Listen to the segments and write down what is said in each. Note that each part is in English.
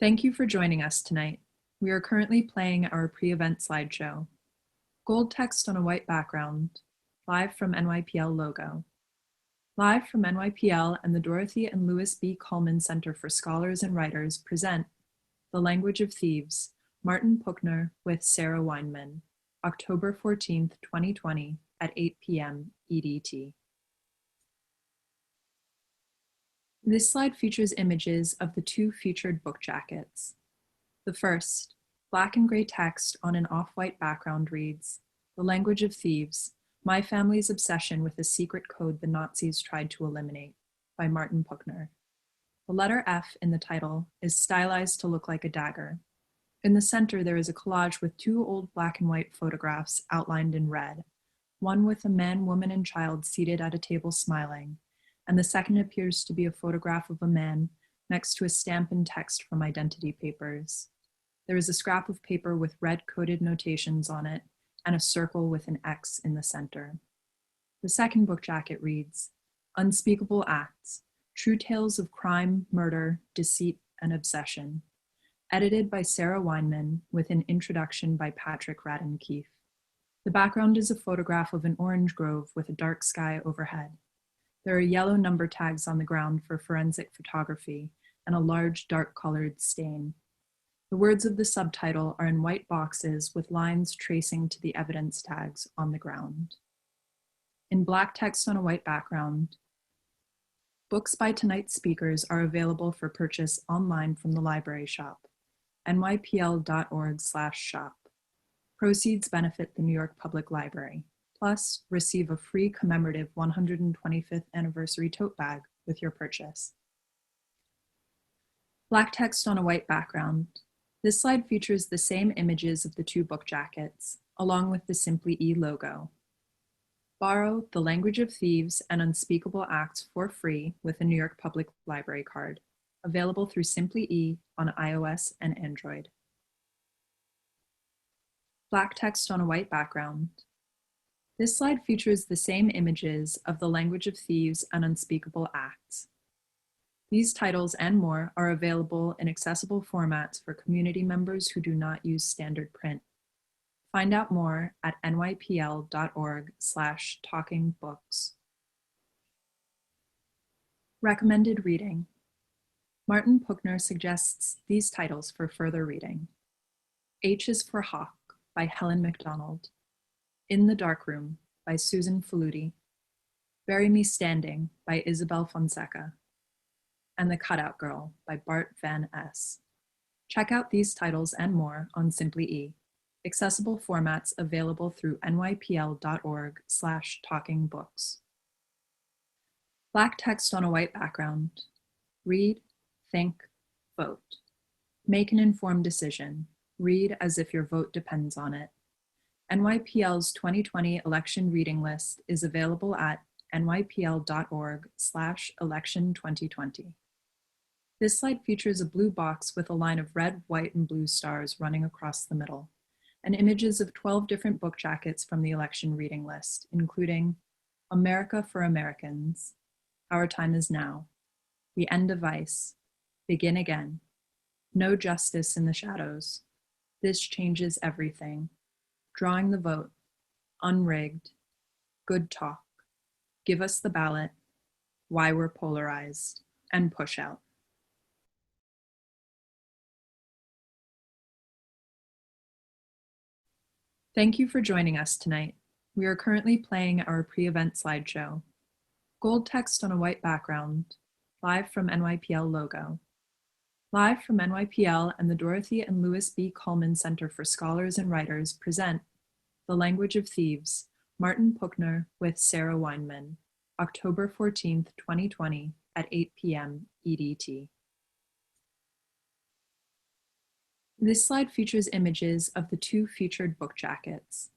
Thank you for joining us tonight. We are currently playing our pre-event slideshow. Gold text on a white background, live from NYPL logo. Live from NYPL and the Dorothy and Louis B. Cullman Center for Scholars and Writers present The Language of Thieves, Martin Puchner with Sarah Weinman, October 14th, 2020 at 8 p.m. EDT. This slide features images of the two featured book jackets. The first, black and gray text on an off-white background reads, The Language of Thieves, My Family's Obsession with a Secret Code the Nazis Tried to Eliminate, by Martin Puchner. The letter F in the title is stylized to look like a dagger. In the center, there is a collage with two old black and white photographs outlined in red, one with a man, woman, and child seated at a table smiling, and the second appears to be a photograph of a man next to a stamp and text from identity papers. There is a scrap of paper with red coded notations on it and a circle with an X in the center. The second book jacket reads, Unspeakable Acts, True Tales of Crime, Murder, Deceit, and Obsession, edited by Sarah Weinman with an introduction by Patrick Radden-Keefe. The background is a photograph of an orange grove with a dark sky overhead. There are yellow number tags on the ground for forensic photography and a large dark-colored stain. The words of the subtitle are in white boxes with lines tracing to the evidence tags on the ground. In black text on a white background, books by tonight's speakers are available for purchase online from the library shop, nypl.org/shop. Proceeds benefit the New York Public Library. Plus, receive a free commemorative 125th anniversary tote bag with your purchase. Black text on a white background. This slide features the same images of the two book jackets, along with the Simply E logo. Borrow The Language of Thieves and Unspeakable Acts for free with a New York Public Library card, available through Simply E on iOS and Android. Black text on a white background. This slide features the same images of The Language of Thieves and Unspeakable Acts. These titles and more are available in accessible formats for community members who do not use standard print. Find out more at nypl.org/talkingbooks. Recommended reading. Martin Puchner suggests these titles for further reading. H is for Hawk by Helen MacDonald. In the Darkroom by Susan Faludi, Bury Me Standing by Isabel Fonseca, and The Cutout Girl by Bart Van S. Check out these titles and more on Simply E, accessible formats available through nypl.org/talkingbooks. Black text on a white background. Read, think, vote. Make an informed decision. Read as if your vote depends on it. NYPL's 2020 election reading list is available at nypl.org/election2020. This slide features a blue box with a line of red, white, and blue stars running across the middle, and images of 12 different book jackets from the election reading list, including America for Americans, Our Time is Now, The End of Vice, Begin Again, No Justice in the Shadows, This Changes Everything, Drawing the Vote, Unrigged, Good Talk, Give Us the Ballot, Why We're Polarized, and Push Out. Thank you for joining us tonight. We are currently playing our pre-event slideshow. Gold text on a white background, live from NYPL logo. Live from NYPL and the Dorothy and Louis B. Cullman Center for Scholars and Writers present The Language of Thieves, Martin Puchner with Sarah Weinman, October 14th, 2020 at 8 p.m. EDT. This slide features images of the two featured book jackets.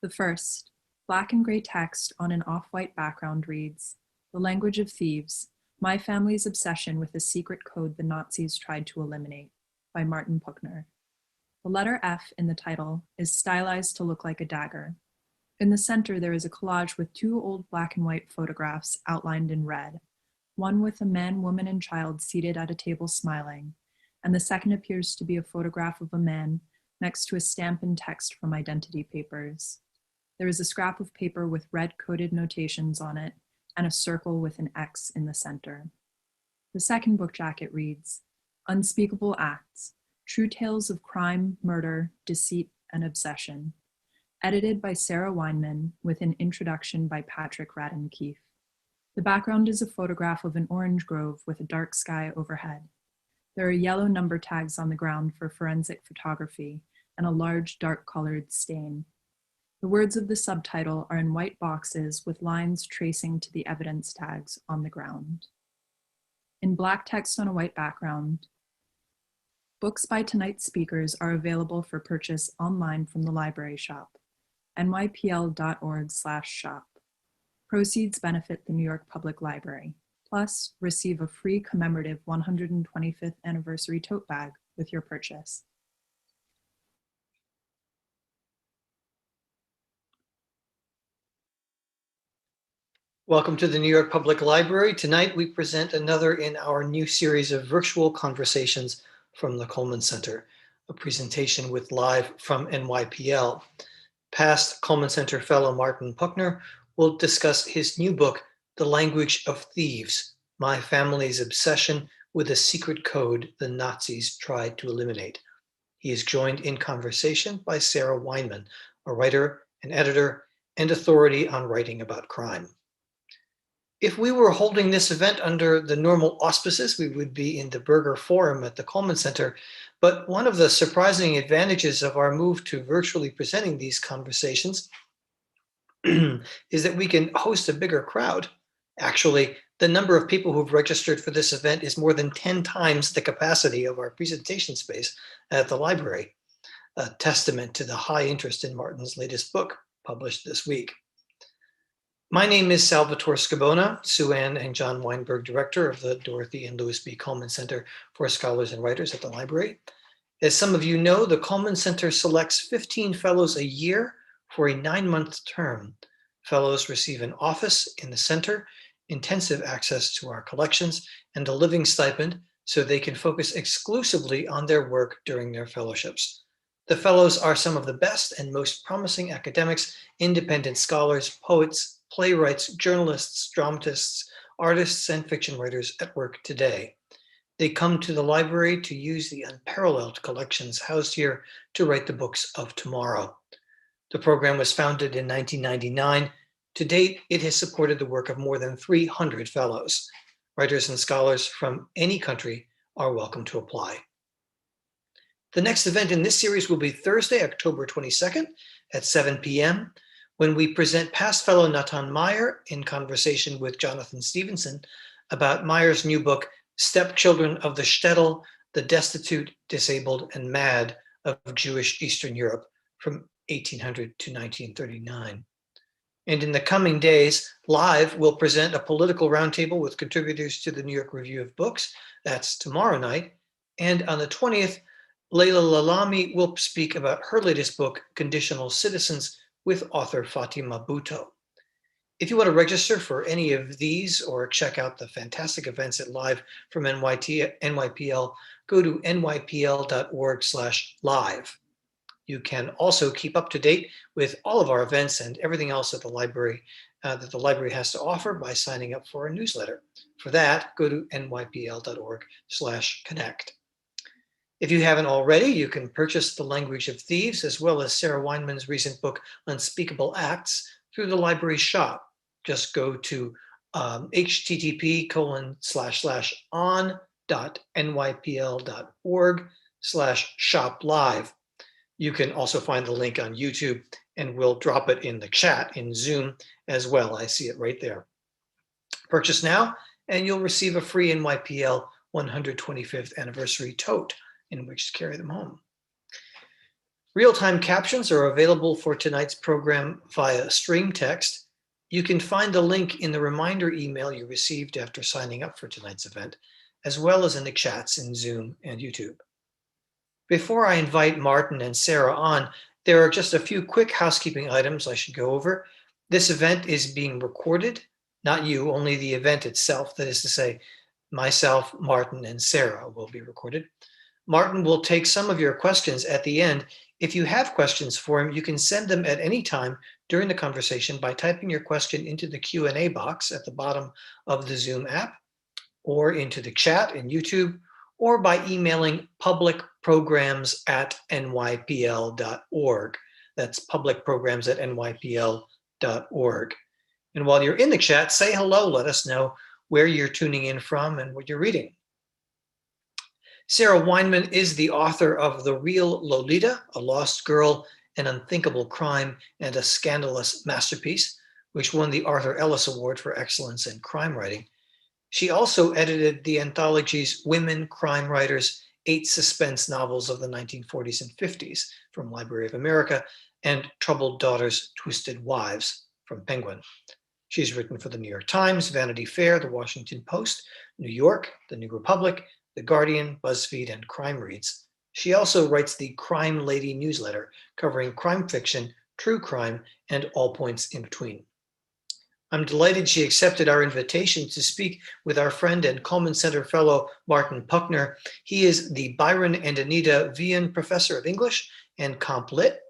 The first, black and gray text on an off-white background reads, The Language of Thieves, My Family's Obsession with a Secret Code the Nazis Tried to Eliminate, by Martin Puchner. The letter F in the title is stylized to look like a dagger. In the center, there is a collage with two old black and white photographs outlined in red, one with a man, woman, and child seated at a table smiling, and the second appears to be a photograph of a man next to a stamp and text from identity papers. There is a scrap of paper with red coded notations on it and a circle with an X in the center. The second book jacket reads, Unspeakable Acts, True Tales of Crime, Murder, Deceit, and Obsession, edited by Sarah Weinman with an introduction by Patrick Radden-Keefe. The background is a photograph of an orange grove with a dark sky overhead. There are yellow number tags on the ground for forensic photography and a large dark-colored stain. The words of the subtitle are in white boxes with lines tracing to the evidence tags on the ground. In black text on a white background, books by tonight's speakers are available for purchase online from the library shop, nypl.org/shop. Proceeds benefit the New York Public Library. Plus, receive a free commemorative 125th anniversary tote bag with your purchase. Welcome to the New York Public Library. Tonight we present another in our new series of virtual conversations from the Coleman Center, a presentation with live from NYPL. Past Coleman Center fellow Martin Puchner will discuss his new book, The Language of Thieves, My Family's Obsession with a Secret Code the Nazis Tried to Eliminate. He is joined in conversation by Sarah Weinman, a writer, an editor, and authority on writing about crime. If we were holding this event under the normal auspices, we would be in the Berger Forum at the Coleman Center. But one of the surprising advantages of our move to virtually presenting these conversations is that we can host a bigger crowd. Actually, the number of people who've registered for this event is more than 10 times the capacity of our presentation space at the library, a testament to the high interest in Martin's latest book, published this week. My name is Salvatore Scabona, Sue Ann and John Weinberg, director of the Dorothy and Louis B. Coleman Center for Scholars and Writers at the library. As some of you know, the Coleman Center selects 15 fellows a year for a 9-month term. Fellows receive an office in the center, intensive access to our collections, and a living stipend so they can focus exclusively on their work during their fellowships. The fellows are some of the best and most promising academics, independent scholars, poets, playwrights, journalists, dramatists, artists, and fiction writers at work today. They come to the library to use the unparalleled collections housed here to write the books of tomorrow. The program was founded in 1999. To date, it has supported the work of more than 300 fellows. Writers and scholars from any country are welcome to apply. The next event in this series will be Thursday, October 22nd at 7 p.m. when we present past fellow Natan Meyer in conversation with Jonathan Stevenson about Meyer's new book, Stepchildren of the Shtetl, The Destitute, Disabled, and Mad of Jewish Eastern Europe from 1800 to 1939. And in the coming days, Live will present a political roundtable with contributors to the New York Review of Books. That's tomorrow night. And on the 20th, Leila Lalami will speak about her latest book, Conditional Citizens, with author Fatima Bhutto. If you want to register for any of these or check out the fantastic events at Live from NYPL, go to nypl.org/live. You can also keep up to date with all of our events and everything else at the library that the library has to offer by signing up for a newsletter. For that, go to nypl.org/connect. If you haven't already, you can purchase The Language of Thieves as well as Sarah Weinman's recent book, Unspeakable Acts, through the library shop. Just go to http://on.nypl.org/shop-live. You can also find the link on YouTube, and we'll drop it in the chat in Zoom as well. I see it right there. Purchase now, and you'll receive a free NYPL 125th anniversary tote in which to carry them home. Real-time captions are available for tonight's program via stream text. You can find the link in the reminder email you received after signing up for tonight's event, as well as in the chats in Zoom and YouTube. Before I invite Martin and Sarah on, there are just a few quick housekeeping items I should go over. This event is being recorded, not you, only the event itself. That is to say, myself, Martin, and Sarah will be recorded. Martin will take some of your questions at the end. If you have questions for him, you can send them at any time during the conversation by typing your question into the Q&A box at the bottom of the Zoom app, or into the chat in YouTube, or by emailing publicprograms@nypl.org. That's publicprograms@nypl.org. And while you're in the chat, say hello, let us know where you're tuning in from and what you're reading. Sarah Weinman is the author of The Real Lolita, A Lost Girl, An Unthinkable Crime, and a Scandalous Masterpiece, which won the Arthur Ellis Award for Excellence in Crime Writing. She also edited the anthologies Women Crime Writers, 8 Suspense Novels of the 1940s and 50s from Library of America, and Troubled Daughters, Twisted Wives from Penguin. She's written for the New York Times, Vanity Fair, the Washington Post, New York, the New Republic, The Guardian, BuzzFeed, and Crime Reads. She also writes the Crime Lady newsletter, covering crime fiction, true crime, and all points in between. I'm delighted she accepted our invitation to speak with our friend and Coleman Center Fellow, Martin Puchner. He is the Byron and Anita Vian Professor of English and Comp Lit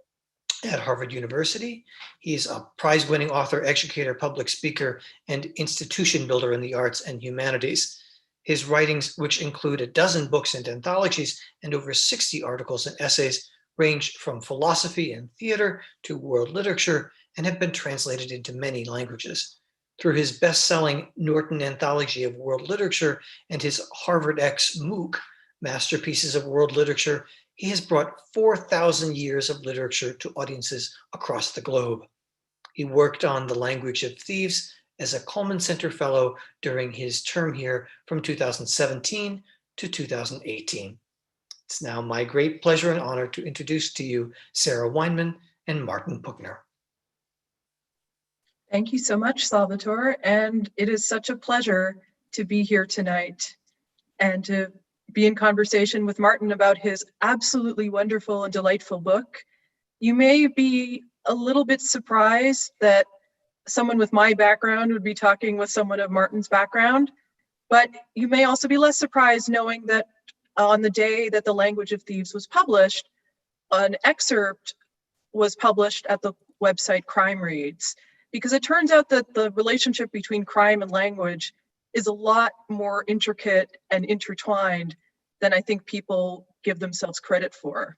at Harvard University. He's a prize-winning author, educator, public speaker, and institution builder in the arts and humanities. His writings, which include a dozen books and anthologies and over 60 articles and essays, range from philosophy and theater to world literature and have been translated into many languages. Through his best-selling Norton Anthology of World Literature and his Harvard X MOOC, Masterpieces of World Literature, he has brought 4,000 years of literature to audiences across the globe. He worked on The Language of Thieves as a Coleman Center Fellow during his term here from 2017 to 2018. It's now my great pleasure and honor to introduce to you Sarah Weinman and Martin Puchner. Thank you so much, Salvatore. And it is such a pleasure to be here tonight and to be in conversation with Martin about his absolutely wonderful and delightful book. You may be a little bit surprised that someone with my background would be talking with someone of Martin's background, but you may also be less surprised knowing that on the day that The Language of Thieves was published, an excerpt was published at the website Crime Reads, because it turns out that the relationship between crime and language is a lot more intricate and intertwined than I think people give themselves credit for.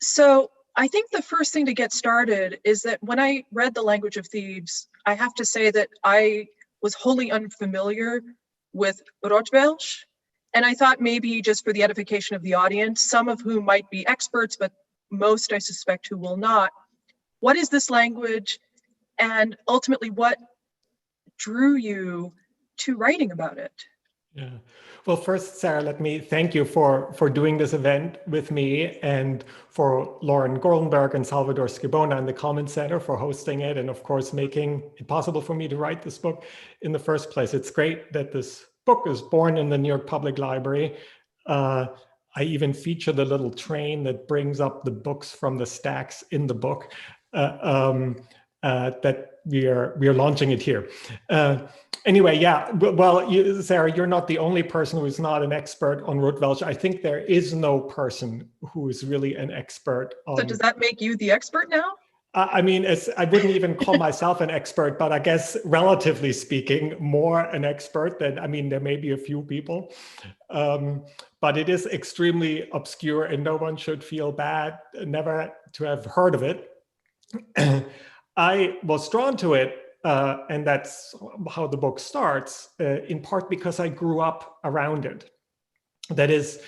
So I think the first thing to get started is that when I read The Language of Thieves, I have to say that I was wholly unfamiliar with Rotwelsch. And I thought maybe just for the edification of the audience, some of whom might be experts, but most I suspect who will not, what is this language? And ultimately, what drew you to writing about it? Yeah. Well, first, Sarah, let me thank you for doing this event with me, and for Lauren Goldenberg and Salvador Scibona and the Common Center for hosting it, and of course, making it possible for me to write this book in the first place. It's great that this book is born in the New York Public Library. I even feature the little train that brings up the books from the stacks in the book. That we are launching it here. Anyway, yeah, well, Sarah, you're not the only person who is not an expert on Rotwelsch. I think there is no person who is really an expert on... So does that make you the expert now? I mean, I wouldn't even call myself an expert, but I guess relatively speaking, more an expert than, I mean, there may be a few people, but it is extremely obscure and no one should feel bad never to have heard of it. I was drawn to it, and that's how the book starts, in part because I grew up around it. That is,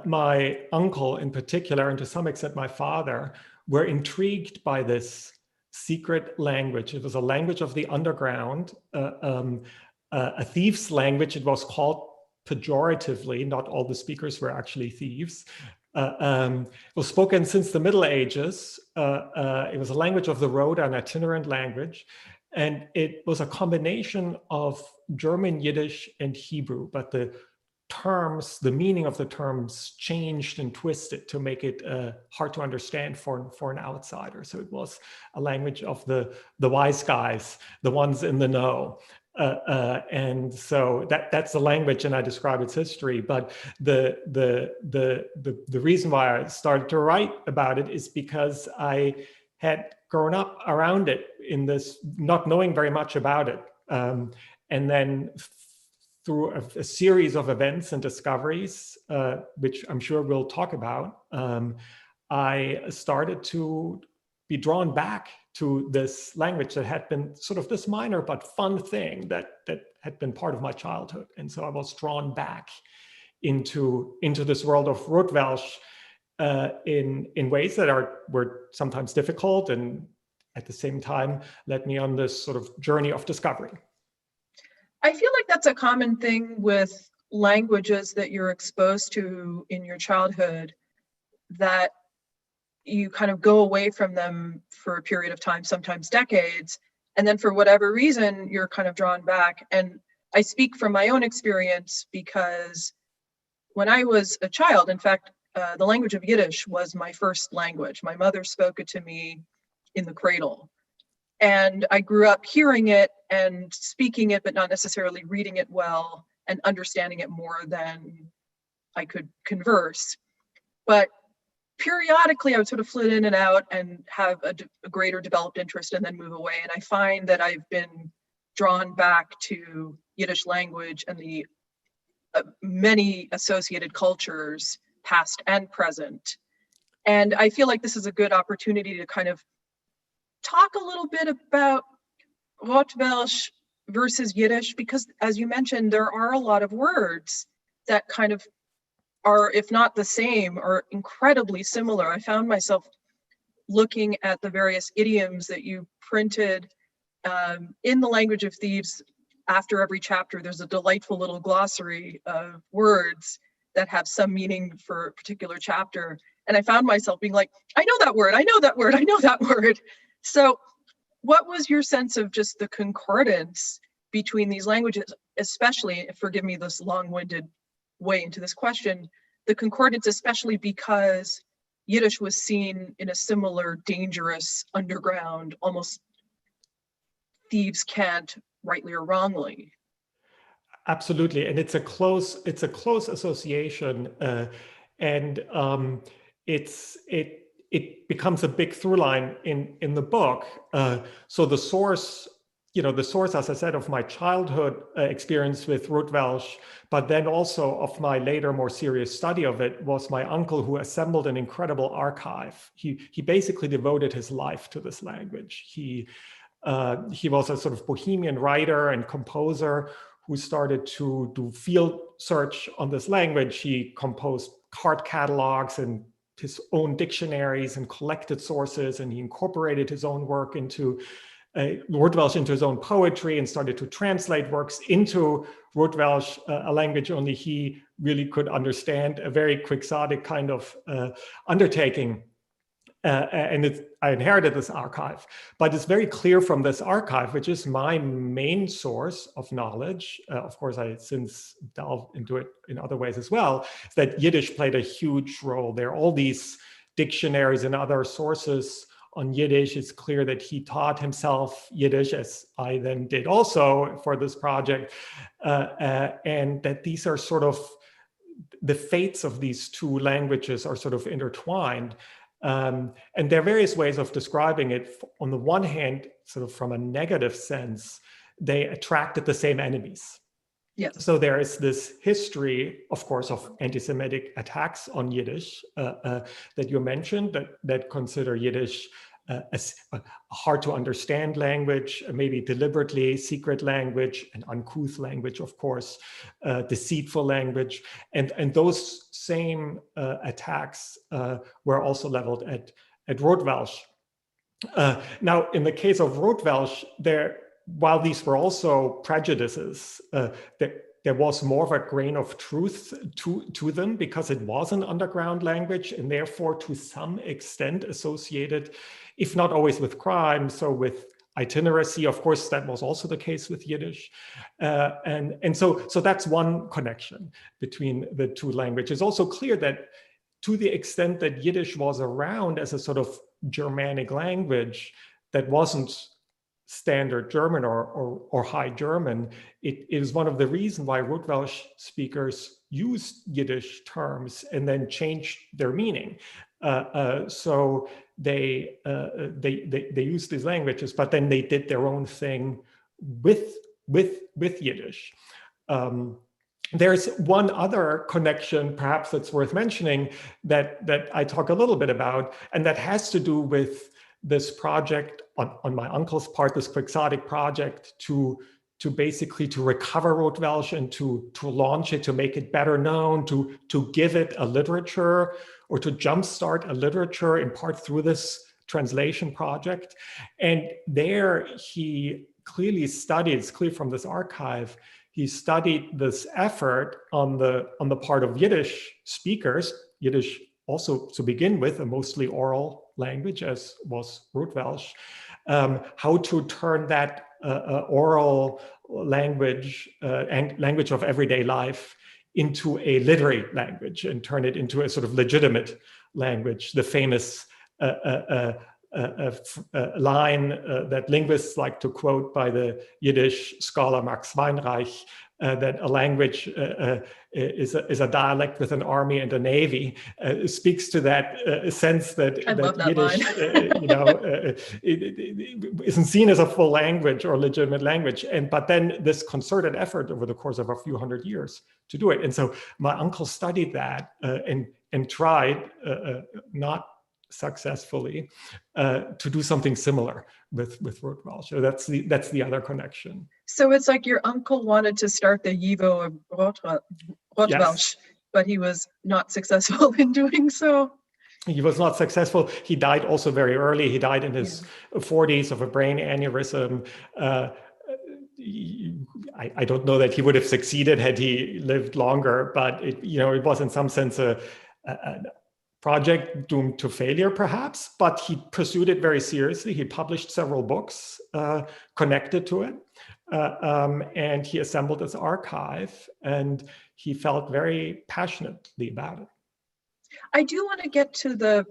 my uncle in particular, and to some extent my father, were intrigued by this secret language. It was a language of the underground, a thief's language. It was called pejoratively. Not all the speakers were actually thieves. It was spoken since the Middle Ages. It was a language of the road, an itinerant language. And it was a combination of German, Yiddish, and Hebrew, but the terms, the meaning of the terms changed and twisted to make it hard to understand for an outsider. So it was a language of the wise guys, the ones in the know. And so that's the language, and I describe its history. But the reason why I started to write about it is because I had grown up around it in this, not knowing very much about it. And then through a series of events and discoveries, which I'm sure we'll talk about, I started to be drawn back to this language that had been sort of this minor but fun thing that had been part of my childhood. And so I was drawn back into this world of Rotwelsch in ways that were sometimes difficult, and at the same time led me on this sort of journey of discovery. I feel like that's a common thing with languages that you're exposed to in your childhood, that you kind of go away from them for a period of time, sometimes decades, and then for whatever reason, you're kind of drawn back. And I speak from my own experience because when I was a child, in fact, the language of Yiddish was my first language. My mother spoke it to me in the cradle. And I grew up hearing it and speaking it, but not necessarily reading it well and understanding it more than I could converse. But periodically I would sort of flit in and out and have a greater developed interest and then move away. And I find that I've been drawn back to Yiddish language and the many associated cultures, past and present. And I feel like this is a good opportunity to kind of talk a little bit about Rotwelsch versus Yiddish, because as you mentioned, there are a lot of words that kind of are, if not the same, are incredibly similar. I found myself looking at the various idioms that you printed in the Language of Thieves. After every chapter, there's a delightful little glossary of words that have some meaning for a particular chapter. And I found myself being like, I know that word, I know that word, I know that word. So what was your sense of just the concordance between these languages, especially, forgive me this long-winded way into this question, the concordance, especially because Yiddish was seen in a similar dangerous underground, almost thieves' cant, rightly or wrongly? Absolutely, and it's a close association, and it becomes a big through line in the book. So the source, as I said, of my childhood experience with Rotwelsch, but then also of my later more serious study of it, was my uncle, who assembled an incredible archive. He basically devoted his life to this language. He was a sort of bohemian writer and composer who started to do field search on this language. He composed card catalogs and his own dictionaries and collected sources, and he incorporated his own work into Rotwelsch into his own poetry and started to translate works into Rotwelsch, a language only he really could understand, a very quixotic kind of undertaking. And I inherited this archive, but it's very clear from this archive, which is my main source of knowledge. Of course, I since delved into it in other ways as well, that Yiddish played a huge role. There are all these dictionaries and other sources on Yiddish. It's clear that he taught himself Yiddish, as I then did also for this project, and that these are sort of, the fates of these two languages are sort of intertwined. And there are various ways of describing it. On the one hand, sort of from a negative sense, they attracted the same enemies. Yes. So there is this history, of course, of anti-Semitic attacks on Yiddish that you mentioned, that consider Yiddish as a hard to understand language, maybe deliberately secret language, an uncouth language, of course, deceitful language. And those same attacks were also leveled at Rotwelsch. Now, in the case of Rotwelsch, while these were also prejudices, there was more of a grain of truth to them, because it was an underground language and therefore to some extent associated, if not always with crime, so with itineracy. Of course, that was also the case with Yiddish. And so that's one connection between the two languages. It's also clear that to the extent that Yiddish was around as a sort of Germanic language that wasn't standard German or High German. It is one of the reasons why Rotwelsch speakers used Yiddish terms and then changed their meaning. So they used these languages, but then they did their own thing with Yiddish. There's one other connection, perhaps that's worth mentioning, that I talk a little bit about, and that has to do with this project on my uncle's part, this quixotic project to basically to recover Rotwelsch and to launch it, to make it better known, to give it a literature, or to jumpstart a literature in part through this translation project. And there he clearly studied, it's clear from this archive, he studied this effort on the part of Yiddish speakers, Yiddish also to begin with, a mostly oral language as was Rotwelsch, how to turn that oral language and language of everyday life into a literary language and turn it into a sort of legitimate language. The famous line that linguists like to quote by the Yiddish scholar Max Weinreich, that a language is a dialect with an army and a navy, speaks to that sense that Yiddish, isn't seen as a full language or legitimate language. But then this concerted effort over the course of a few hundred years to do it. And so my uncle studied that and tried, not successfully, to do something similar with Rotwelsch. So that's the other connection. So it's like your uncle wanted to start the Yivo of Rotwelsch, yes, but he was not successful in doing so. He was not successful. He died also very early. He died in his 40s of a brain aneurysm. I don't know that he would have succeeded had he lived longer, but it was in some sense a project doomed to failure, perhaps, but he pursued it very seriously. He published several books connected to it, and he assembled this archive, and he felt very passionately about it. I do want to get to the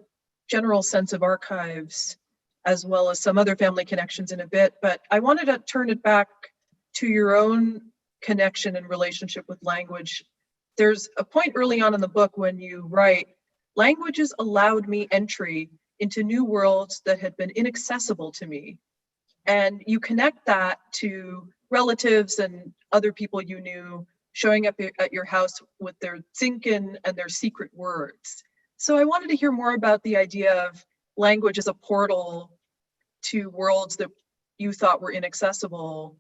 general sense of archives as well as some other family connections in a bit, but I wanted to turn it back to your own connection and relationship with language. There's a point early on in the book when you write, "Languages allowed me entry into new worlds that had been inaccessible to me." And you connect that to relatives and other people you knew showing up at your house with their zinken and their secret words. So I wanted to hear more about the idea of language as a portal to worlds that you thought were inaccessible,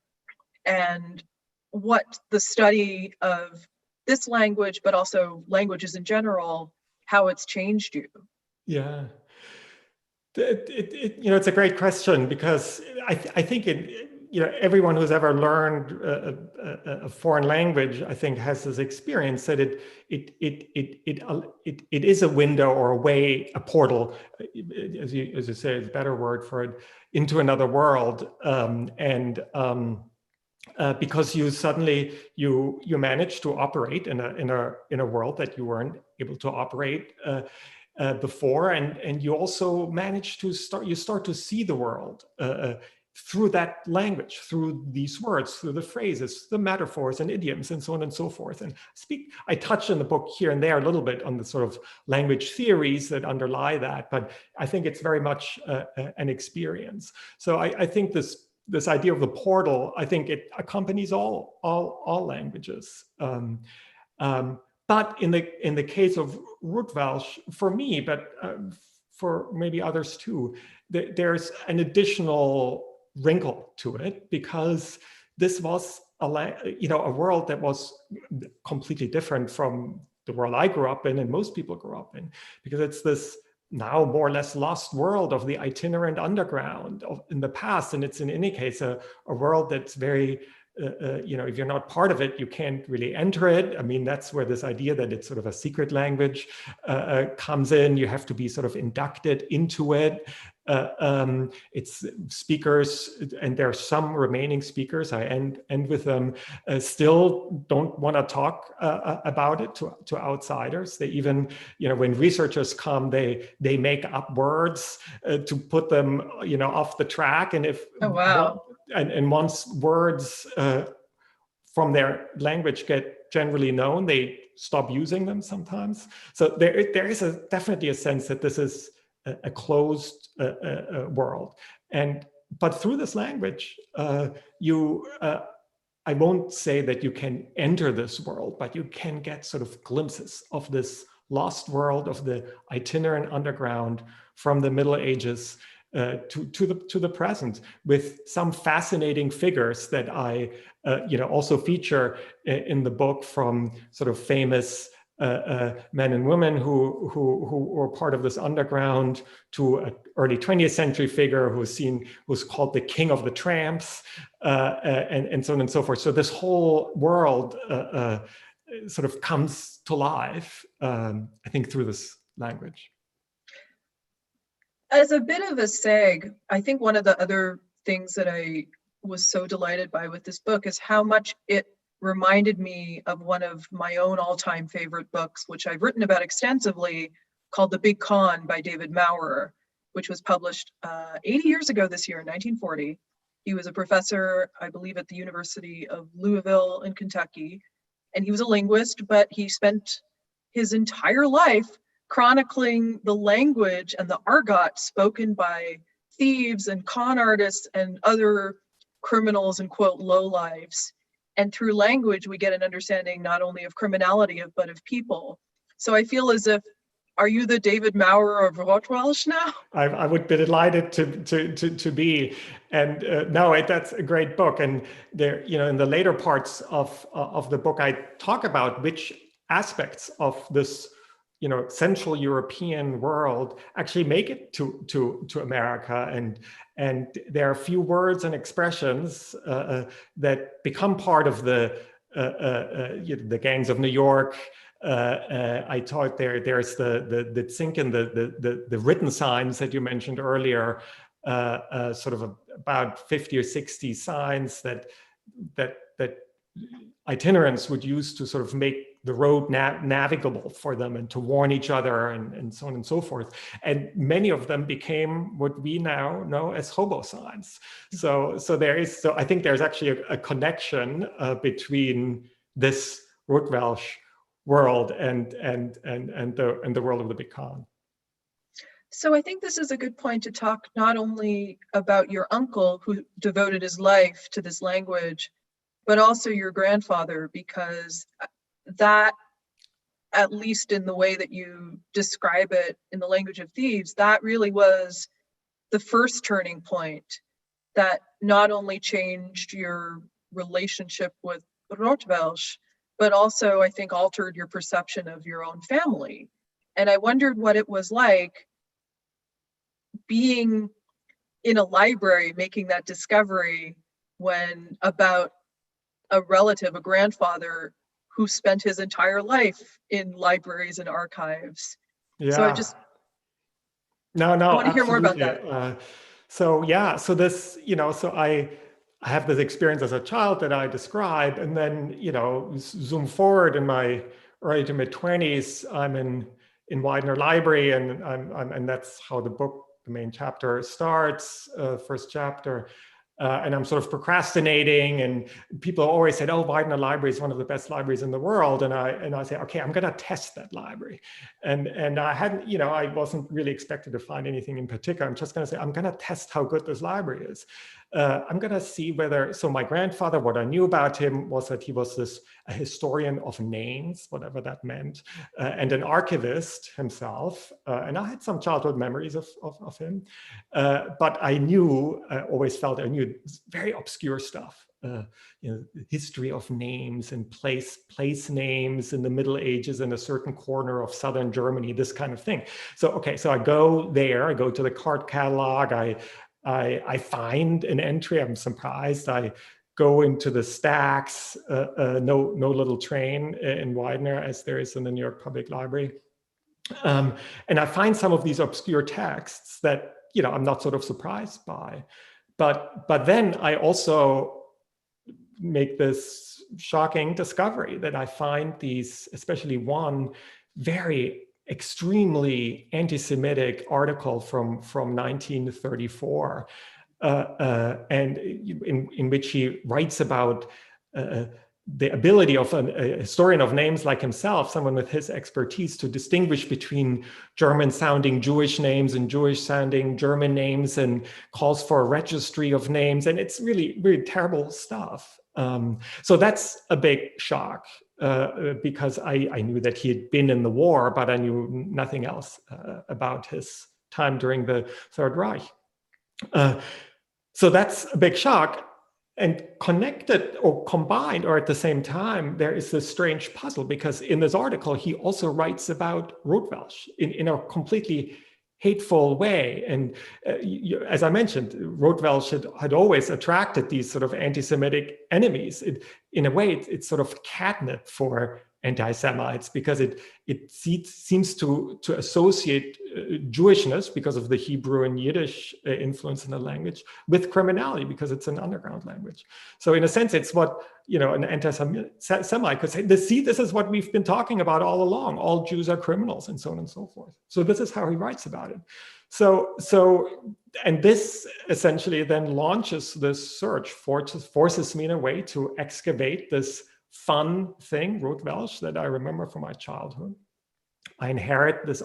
and what the study of this language, but also languages in general, how it's changed you. Yeah, it's a great question, because I think everyone who's ever learned a foreign language, I think, has this experience that it is a window or a way, a portal, as you say, is a better word for it, into another world, because you suddenly you manage to operate in a world that you weren't able to operate before, and you also manage to start to see the world through that language, through these words, through the phrases, the metaphors and idioms, and so on and so forth. And I touch in the book here and there a little bit on the sort of language theories that underlie that, but I think it's very much an experience. So I think this idea of the portal, I think it accompanies all languages. But in the case of Rotwelsch, for me, but for maybe others too, there's an additional wrinkle to it, because this was a world that was completely different from the world I grew up in and most people grew up in, because it's this now more or less lost world of the itinerant underground in the past, and it's in any case a world that's very if you're not part of it, you can't really enter it. I mean, that's where this idea that it's sort of a secret language comes in. You have to be sort of inducted into it. It's speakers, and there are some remaining speakers, I end with them, still don't want to talk about it to outsiders. They even, when researchers come, they make up words to put them, off the track. And if Oh, wow. and once words from their language get generally known, they stop using them sometimes. So there is definitely a sense that this is a closed world. But through this language, I won't say that you can enter this world, but you can get sort of glimpses of this lost world, of the itinerant underground from the Middle Ages to the present, with some fascinating figures that I also feature in the book, from sort of famous men and women who were part of this underground, to an early 20th century figure who's called the King of the Tramps, and so on and so forth. So this whole world sort of comes to life, I think, through this language. As a bit of a seg, I think one of the other things that I was so delighted by with this book is how much it reminded me of one of my own all-time favorite books, which I've written about extensively, called The Big Con by David Maurer, which was published 80 years ago this year, in 1940. He was a professor, I believe, at the University of Louisville in Kentucky, and he was a linguist, but he spent his entire life chronicling the language and the argot spoken by thieves and con artists and other criminals and, quote, lowlives. And through language, we get an understanding not only of criminality, but of people. So I feel as if, are you the David Maurer of Rotwelsch now? I would be delighted to be. And no, that's a great book. And there, in the later parts of the book, I talk about which aspects of this Central European world actually make it to America, and there are a few words and expressions that become part of the gangs of New York. I taught there's the Zinken, the written signs that you mentioned earlier, sort of about 50 or 60 signs that itinerants would use to sort of make the road navigable for them, and to warn each other, and so on and so forth. And many of them became what we now know as hobo signs. So I think there's actually a connection between this Rotwelsch world and the world of the Big Con. So I think this is a good point to talk not only about your uncle, who devoted his life to this language, but also your grandfather, because that, at least in the way that you describe it in the Language of Thieves, that really was the first turning point that not only changed your relationship with Rotwelsch, but also, I think, altered your perception of your own family. And I wondered what it was like being in a library, making that discovery when about a relative, a grandfather, who spent his entire life in libraries and archives. Yeah. So I want to hear more about that. So this, so I have this experience as a child that I describe, and then, zoom forward in my early to mid 20s, I'm in Widener Library, and that's how the book, the main chapter starts, first chapter. And I'm sort of procrastinating, and people always said, "Oh, Widener Library is one of the best libraries in the world." And I say, "Okay, I'm going to test that library." And I hadn't, I wasn't really expected to find anything in particular. I'm just going to say, I'm going to test how good this library is. I'm going to see whether. So my grandfather, what I knew about him was that he was a historian of names, whatever that meant, and an archivist himself. And I had some childhood memories of him, but I always felt I knew very obscure stuff. History of names and place names in the Middle Ages in a certain corner of southern Germany, this kind of thing. So I go there, I go to the card catalog, I find an entry, I'm surprised. I go into the stacks, no little train in Widener, as there is in the New York Public Library. And I find some of these obscure texts that I'm not sort of surprised by. But then I also make this shocking discovery that I find these, especially one very extremely anti-Semitic article from 1934, and in which he writes about the ability of a historian of names like himself, someone with his expertise, to distinguish between German-sounding Jewish names and Jewish-sounding German names, and calls for a registry of names. And it's really, really terrible stuff. So that's a big shock, because I knew that he had been in the war, but I knew nothing else about his time during the Third Reich. So that's a big shock. And connected or combined or at the same time, there is this strange puzzle, because in this article, he also writes about Rotwelsch in a completely hateful way. And as I mentioned, Rotwelsch had always attracted these sort of anti-Semitic enemies. In a way, it's sort of catnip for anti-Semites, because it seems to associate Jewishness, because of the Hebrew and Yiddish influence in the language, with criminality, because it's an underground language. So in a sense, it's what an anti-Semite could say. This is what we've been talking about all along. All Jews are criminals, and so on and so forth. So this is how he writes about it. And this essentially then launches this search, forces me in a way to excavate this fun thing, Rotwelsch, that I remember from my childhood. I inherit this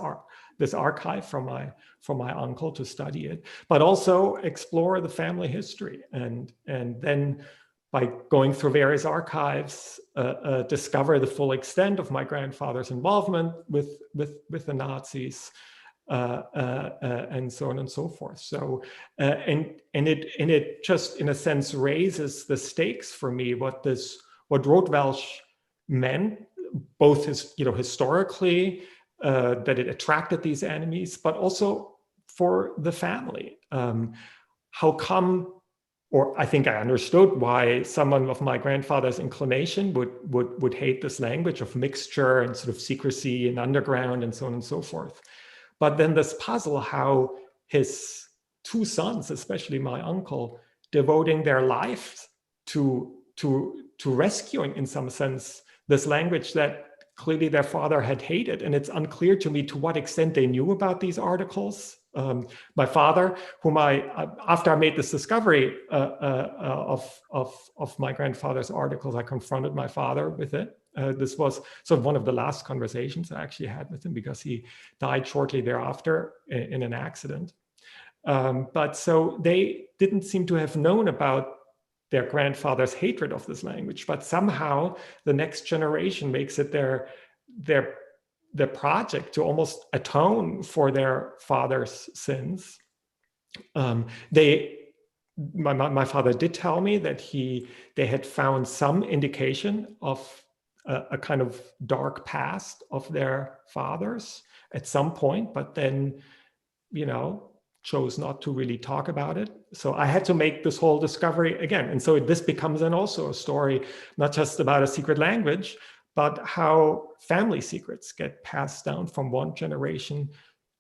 archive from my uncle to study it, but also explore the family history, and then by going through various archives, discover the full extent of my grandfather's involvement with the Nazis, and so on and so forth. So and it just in a sense raises the stakes for me, what Rotwelsch meant, both historically, that it attracted these enemies, but also for the family. How come, or I think I understood why someone of my grandfather's inclination would hate this language of mixture and sort of secrecy and underground and so on and so forth. But then this puzzle, how his two sons, especially my uncle, devoting their lives to rescuing, in some sense, this language that clearly their father had hated. And it's unclear to me to what extent they knew about these articles. My father, whom after I made this discovery of my grandfather's articles, I confronted my father with it. This was sort of one of the last conversations I actually had with him, because he died shortly thereafter in an accident. But so they didn't seem to have known about their grandfather's hatred of this language, but somehow the next generation makes it their project to almost atone for their father's sins. My father did tell me that they had found some indication of a kind of dark past of their fathers at some point, but then, chose not to really talk about it. So I had to make this whole discovery again. And so this becomes then also a story, not just about a secret language, but how family secrets get passed down from one generation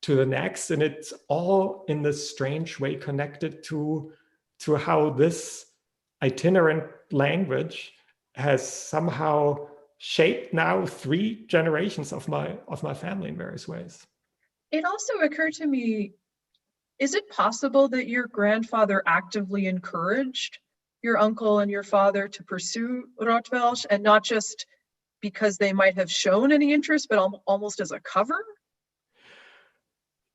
to the next. And it's all in this strange way connected to how this itinerant language has somehow shaped now 3 generations of my family in various ways. It also occurred to me, is it possible that your grandfather actively encouraged your uncle and your father to pursue Rotwelsch, and not just because they might have shown any interest, but almost as a cover?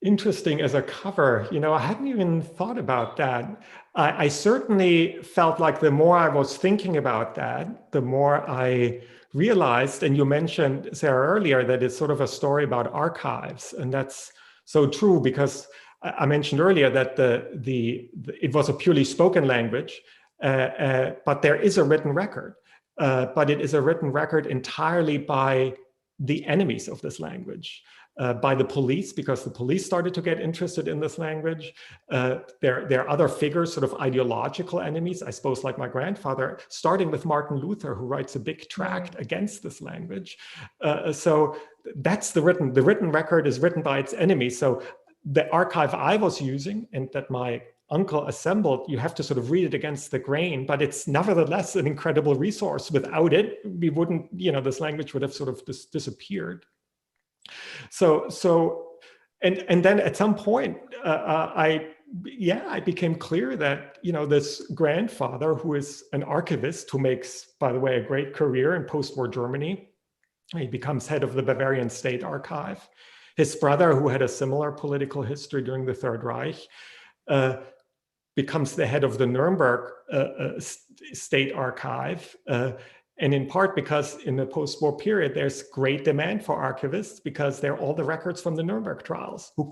Interesting, as a cover. I hadn't even thought about that. I certainly felt like the more I was thinking about that, the more I realized, and you mentioned, Sarah, earlier, that it's sort of a story about archives. And that's so true, because I mentioned earlier that it was a purely spoken language, but there is a written record. But it is a written record entirely by the enemies of this language, by the police, because the police started to get interested in this language. There are other figures, sort of ideological enemies, I suppose, like my grandfather, starting with Martin Luther, who writes a big tract against this language. So that's the written record is written by its enemies. So the archive I was using and that my uncle assembled, you have to sort of read it against the grain, but it's nevertheless an incredible resource. Without it, we wouldn't, this language would have sort of disappeared. And then at some point, it became clear that, this grandfather, who is an archivist, who makes, by the way, a great career in post-war Germany, he becomes head of the Bavarian State Archive. His brother, who had a similar political history during the Third Reich, becomes the head of the Nuremberg State Archive. And in part because in the post-war period, there's great demand for archivists because they're all the records from the Nuremberg trials who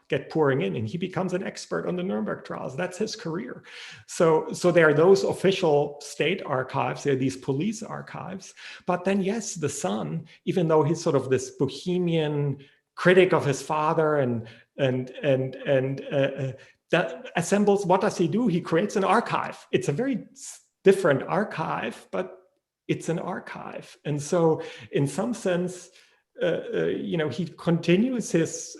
get pouring in, and he becomes an expert on the Nuremberg trials. That's his career. So there are those official state archives, there are these police archives. But then, yes, the son, even though he's sort of this bohemian critic of his father that assembles, what does he do? He creates an archive. It's a very different archive, but it's an archive. And so in some sense, he continues his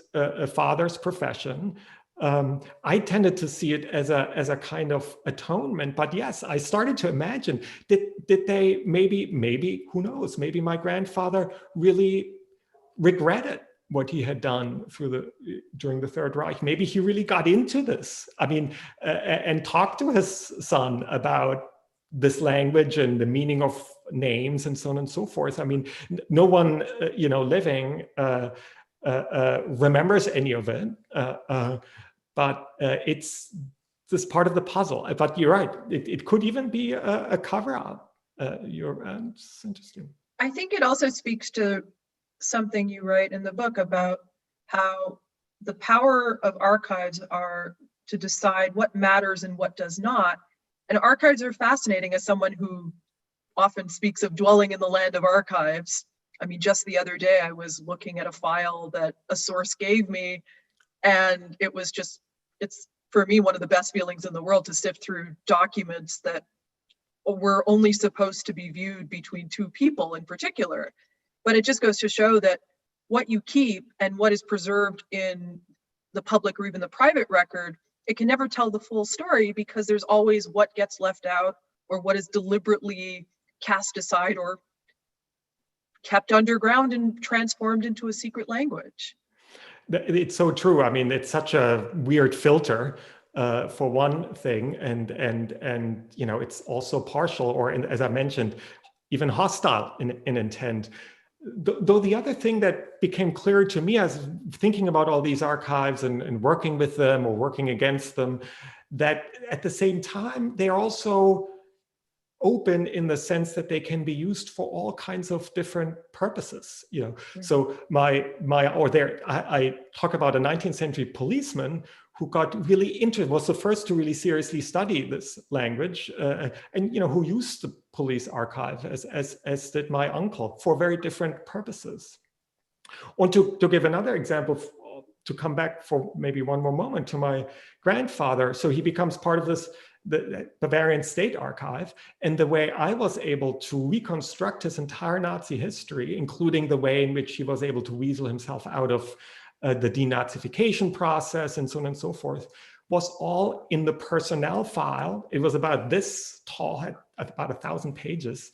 father's profession. I tended to see it as a kind of atonement, but yes, I started to imagine, did they maybe, who knows, maybe my grandfather really regretted what he had done during the Third Reich. Maybe he really got into this. I mean, and talked to his son about this language and the meaning of names and so on and so forth. I mean, no one, living remembers any of it, but it's this part of the puzzle. But you're right, it could even be a cover-up. It's interesting. I think it also speaks to something you write in the book about how the power of archives are to decide what matters and what does not. And archives are fascinating as someone who often speaks of dwelling in the land of archives. I mean, just the other day, I was looking at a file that a source gave me, and it's for me, one of the best feelings in the world to sift through documents that were only supposed to be viewed between two people in particular. But it just goes to show that what you keep and what is preserved in the public or even the private record, it can never tell the full story because there's always what gets left out or what is deliberately cast aside or kept underground and transformed into a secret language. It's so true. I mean, it's such a weird filter for one thing, and it's also partial, or as I mentioned, even hostile in intent. Though the other thing that became clear to me as thinking about all these archives and working with them or working against them, that at the same time, they're also open in the sense that they can be used for all kinds of different purposes. So I talk about a 19th century policeman who got really was the first to really seriously study this language, and who used the police archive as did my uncle for very different purposes. And to give another example, to come back for maybe one more moment to my grandfather, so he becomes part of the Bavarian State Archive, and the way I was able to reconstruct his entire Nazi history, including the way in which he was able to weasel himself out of the denazification process and so on and so forth, was all in the personnel file. It was about this tall, had about 1,000 pages,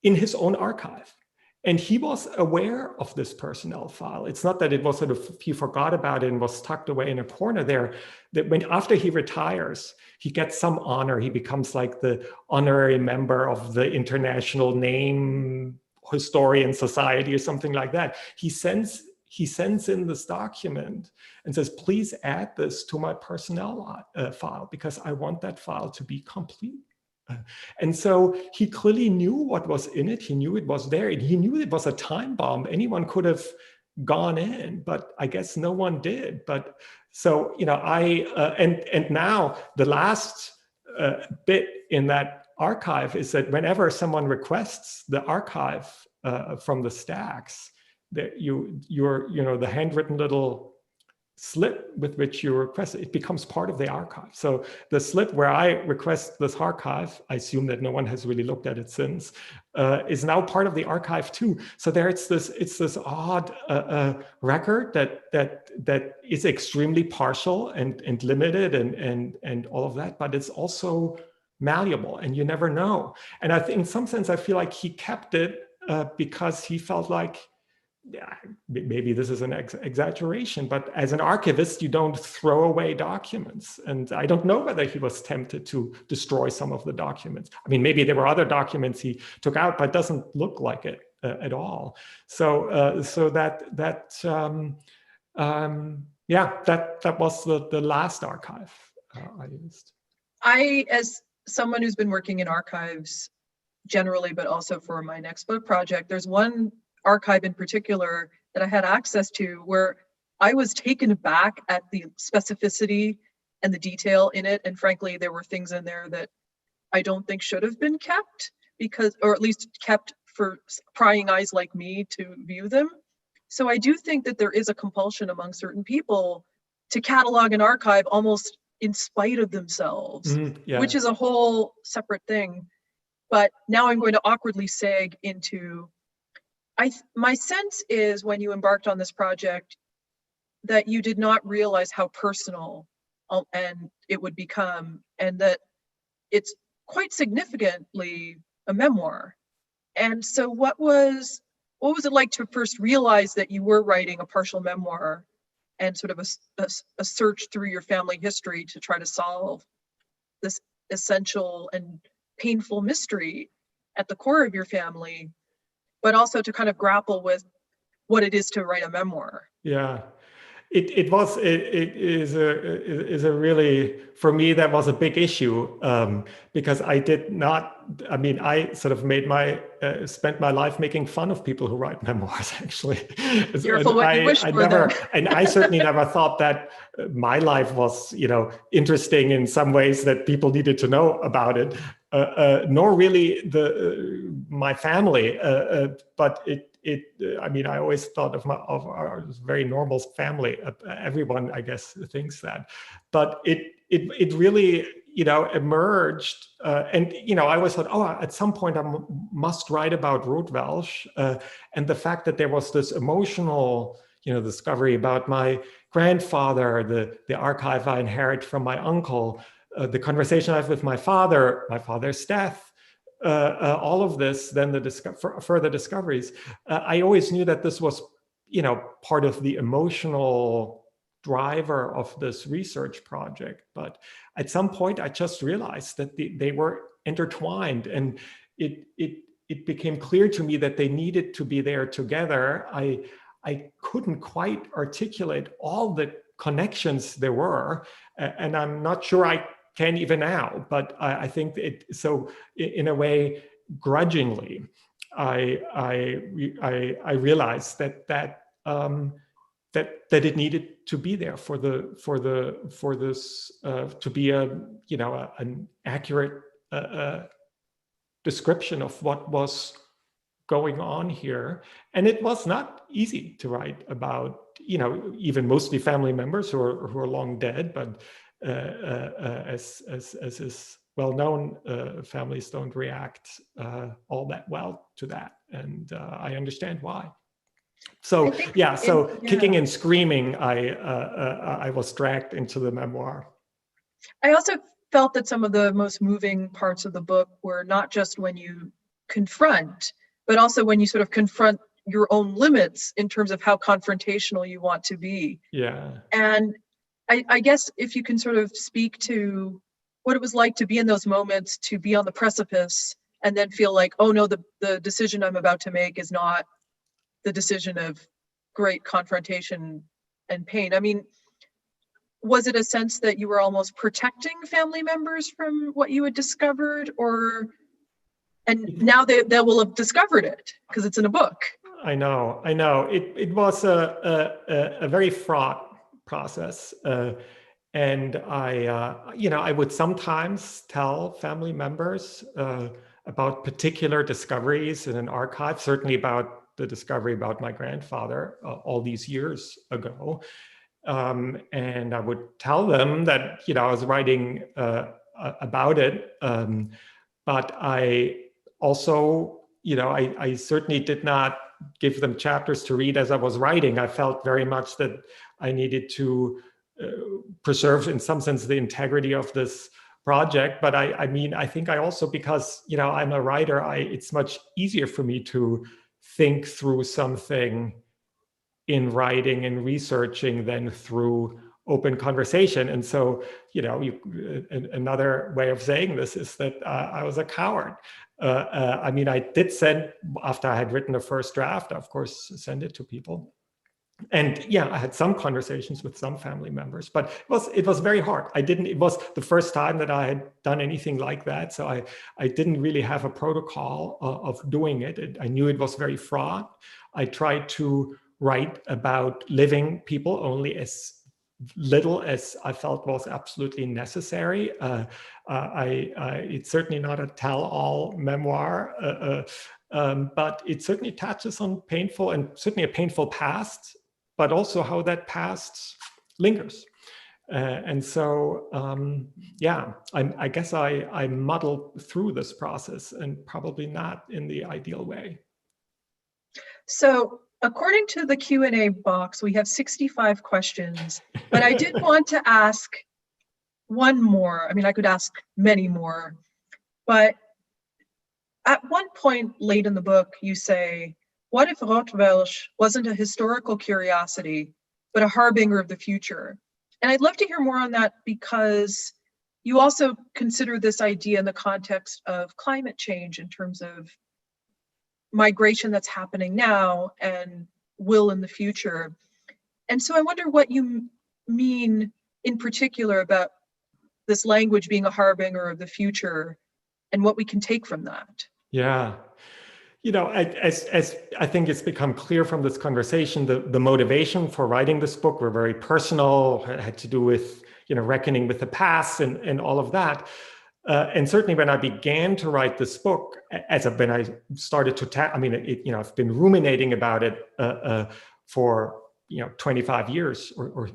in his own archive. And he was aware of this personnel file. It's not that it was sort of, he forgot about it and was tucked away in a corner there. That after he retires, he gets some honor. He becomes like the honorary member of the International Name Historian Society or something like that. He sends in this document and says, please add this to my personnel file because I want that file to be complete. And so he clearly knew what was in it. He knew it was there. And he knew it was a time bomb. Anyone could have gone in, but I guess no one did. But so, and now the last bit in that archive is that whenever someone requests the archive from the stacks, that the handwritten little slip with which you request it, it becomes part of the archive. So the slip where I request this archive, I assume that no one has really looked at it since, is now part of the archive too. So there it's this odd record that is extremely partial and limited and all of that, but it's also malleable and you never know. And I think in some sense, I feel like he kept it because he felt like, yeah, maybe this is an exaggeration, but as an archivist, you don't throw away documents. And I don't know whether he was tempted to destroy some of the documents. I mean, maybe there were other documents he took out, but it doesn't look like it at all. So, yeah, that was the last archive I used. I, as someone who's been working in archives generally, but also for my next book project, there's one archive in particular that I had access to where I was taken aback at the specificity and the detail in it. And frankly, there were things in there that I don't think should have been kept, because, or at least kept for prying eyes like me to view them. So I do think that there is a compulsion among certain people to catalog and archive almost in spite of themselves, which is a whole separate thing. But now I'm going to awkwardly seg into, my sense is when you embarked on this project that you did not realize how personal and it would become, and that it's quite significantly a memoir. And so what was it like to first realize that you were writing a partial memoir and sort of a search through your family history to try to solve this essential and painful mystery at the core of your family, but also to kind of grapple with what it is to write a memoir? Yeah, it is a really, for me, that was a big issue because I did not, I mean, I sort of spent my life making fun of people who write memoirs, actually. Careful what you wish for them. And I certainly never thought that my life was, interesting in some ways that people needed to know about it, nor really my family, but I mean, I always thought of our very normal family. Everyone, I guess, thinks that, but it really, emerged. And, I always thought, oh, at some point I must write about Rotwelsch. And the fact that there was this emotional, discovery about my grandfather, the archive I inherit from my uncle, the conversation I have with my father's death, all of this, then the further discoveries. I always knew that this was, part of the emotional driver of this research project. But at some point, I just realized that they were intertwined, and it became clear to me that they needed to be there together. I couldn't quite articulate all the connections there were, and I'm not sure I can even now, but I think so in a way, grudgingly, I realized that it needed to be there for this to be an accurate description of what was going on here. And it was not easy to write about, even mostly family members who are long dead, but as is well known, families don't react all that well to that, and I understand why. So kicking and screaming, I was dragged into the memoir. I also felt that some of the most moving parts of the book were not just when you confront, but also when you sort of confront your own limits in terms of how confrontational you want to be. Yeah. And I guess if you can sort of speak to what it was like to be in those moments, to be on the precipice and then feel like, oh no, the decision I'm about to make is not the decision of great confrontation and pain. I mean, was it a sense that you were almost protecting family members from what you had discovered, and now they will have discovered it because it's in a book? I know. It was a very fraught process. And I would sometimes tell family members about particular discoveries in an archive, certainly about the discovery about my grandfather all these years ago. And I would tell them that, I was writing about it. But I also, I certainly did not give them chapters to read as I was writing. I felt very much that I needed to preserve, in some sense, the integrity of this project. But I think I also, because, I'm a writer, it's much easier for me to think through something in writing and researching than through open conversation. And so, another way of saying this is that I was a coward. I did send, after I had written the first draft, of course, send it to people. And yeah, I had some conversations with some family members, but it was very hard. It was the first time that I had done anything like that. So I didn't really have a protocol of doing it. I knew it was very fraught. I tried to write about living people only as little as I felt was absolutely necessary. It's certainly not a tell-all memoir, but it certainly touches on painful and certainly a painful past, but also how that past lingers. And so, I guess I muddled through this process, and probably not in the ideal way. So according to the Q&A box, we have 65 questions, but I did want to ask one more. I could ask many more, but at one point late in the book, you say, what if Rotwelsch wasn't a historical curiosity, but a harbinger of the future? And I'd love to hear more on that, because you also consider this idea in the context of climate change in terms of migration that's happening now and will in the future. And so I wonder what you mean in particular about this language being a harbinger of the future and what we can take from that. Yeah. As I think it's become clear from this conversation, the motivation for writing this book were very personal. It had to do with, reckoning with the past and all of that. And certainly when I began to write this book, when I started to, I've been ruminating about it for 25 years or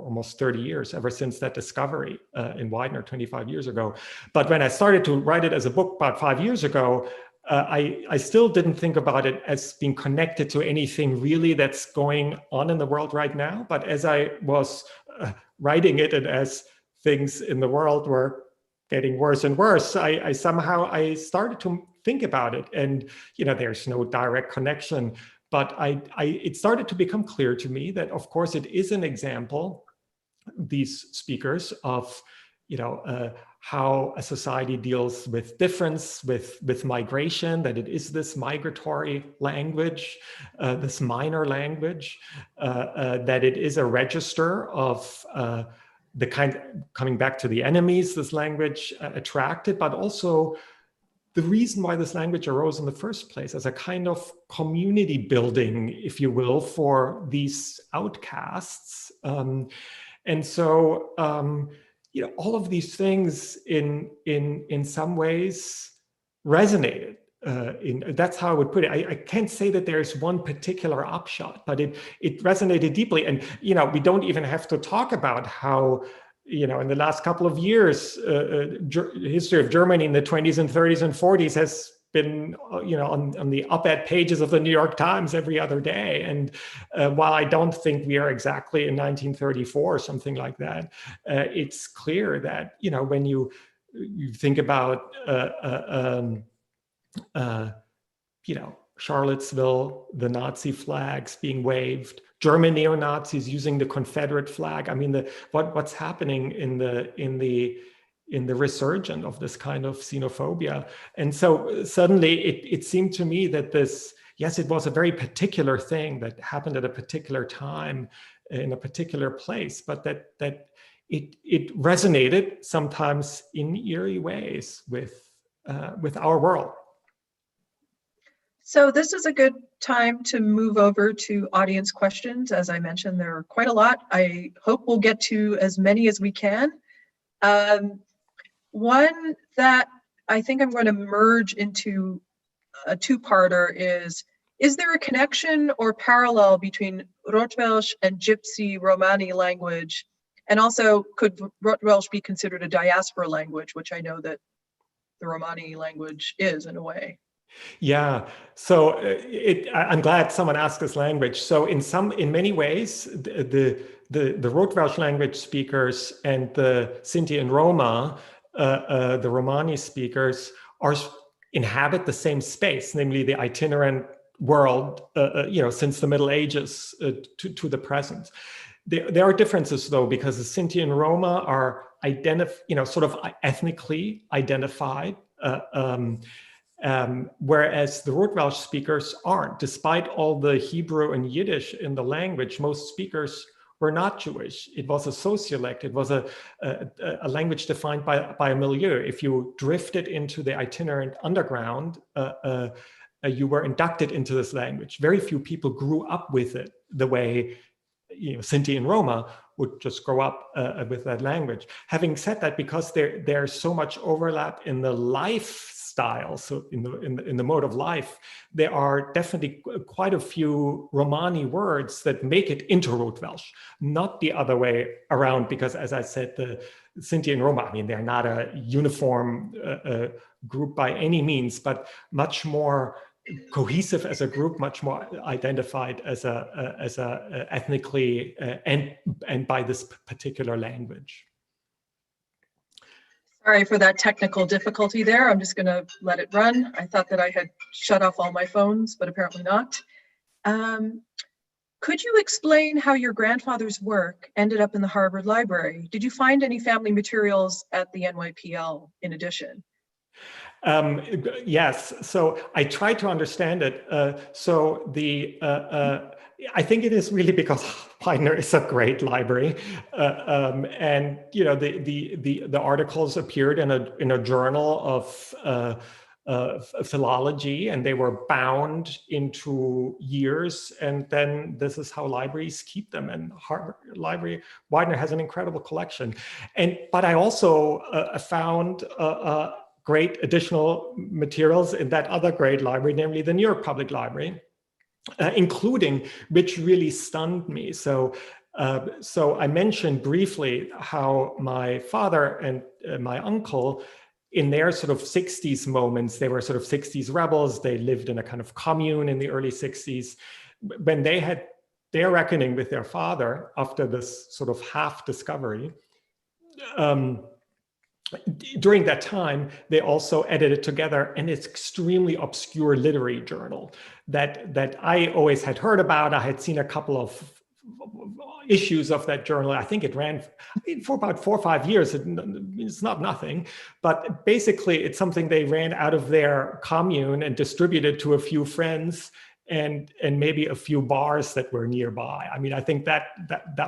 almost 30 years, ever since that discovery in Widener 25 years ago. But when I started to write it as a book about 5 years ago, I still didn't think about it as being connected to anything really that's going on in the world right now. But as I was writing it, and as things in the world were getting worse and worse, I somehow started to think about it. And there's no direct connection, but it started to become clear to me that, of course, it is an example, these speakers, of how a society deals with difference, with migration, that it is this migratory language, this minor language, that it is a register of the kind, coming back to the enemies this language attracted, but also the reason why this language arose in the first place, as a kind of community building, if you will, for these outcasts. And so, all of these things in some ways resonated. That's how I would put it. I can't say that there's one particular upshot, but it resonated deeply. And we don't even have to talk about how in the last couple of years, history of Germany in the 20s and 30s and 40s has been on the op-ed pages of the New York Times every other day. And while I don't think we are exactly in 1934 or something like that, it's clear that when you think about Charlottesville, the Nazi flags being waved, German neo-Nazis using the Confederate flag. What's happening in the resurgence of this kind of xenophobia. And so suddenly it seemed to me that it was a very particular thing that happened at a particular time in a particular place, but that it resonated sometimes in eerie ways with our world. So this is a good time to move over to audience questions. As I mentioned, there are quite a lot. I hope we'll get to as many as we can. One that I think I'm going to merge into a two-parter is, Is there a connection or parallel between Rotwelsch and Gypsy Romani language? And also, could Rotwelsch be considered a diaspora language, which I know that the Romani language is in a way? Yeah, so I'm glad someone asked this language. So in many ways, the Rotwelsch language speakers and the Sinti and Roma, the Romani speakers, inhabit the same space, namely the itinerant world, since the Middle Ages to the present. There are differences though, because the Sinti and Roma are sort of ethnically identified. Whereas the Rotwelsch speakers aren't. Despite all the Hebrew and Yiddish in the language, most speakers were not Jewish. It was a sociolect. It was a language defined by a milieu. If you drifted into the itinerant underground, you were inducted into this language. Very few people grew up with it the way Sinti and Roma would just grow up with that language. Having said that, because there's so much overlap in the lifestyle, so in the mode of life, there are definitely quite a few Romani words that make it into Rotwelsch, not the other way around. Because as I said, the Sinti and Roma, I mean, they're not a uniform group by any means, but much more cohesive as a group, much more identified as a ethnically and by this particular language. Sorry for that technical difficulty there. I'm just going to let it run. I thought that I had shut off all my phones, but apparently not. Could you explain how your grandfather's work ended up in the Harvard Library? Did you find any family materials at the NYPL in addition? Yes, so I tried to understand it. I think it is really because Puchner is a great library, and the articles appeared in a journal of philology, and they were bound into years, and then this is how libraries keep them. And Harvard Library, Weinman has an incredible collection, but I also found great additional materials in that other great library, namely the New York Public Library, including, which really stunned me. So I mentioned briefly how my father and my uncle, in their sort of 60s moments, they were sort of 60s rebels. They lived in a kind of commune in the early 60s. When they had their reckoning with their father after this sort of half discovery, during that time, they also edited together an extremely obscure literary journal that I always had heard about. I had seen a couple of issues of that journal. I think it ran for about 4 or 5 years. It's not nothing, but basically it's something they ran out of their commune and distributed to a few friends and maybe a few bars that were nearby. I mean, I think that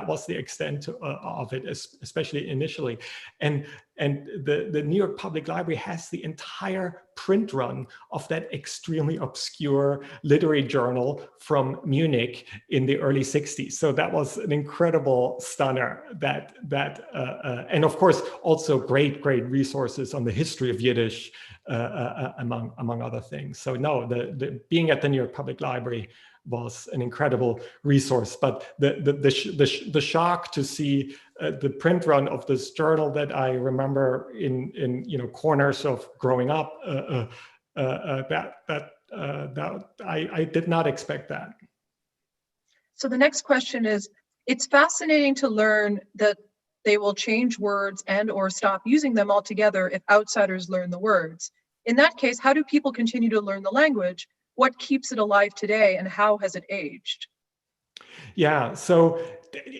was the extent of it, especially initially. And the New York Public Library has the entire print run of that extremely obscure literary journal from Munich in the early 60s. So that was an incredible stunner. And of course, also great resources on the history of Yiddish, among other things. So no, the being at the New York Public Library was an incredible resource. But the shock to see the print run of this journal that I remember in corners of growing up, I did not expect that. So the next question is, it's fascinating to learn that they will change words and or stop using them altogether if outsiders learn the words. In that case, how do people continue to learn the language? What keeps it alive today, and how has it aged? Yeah, so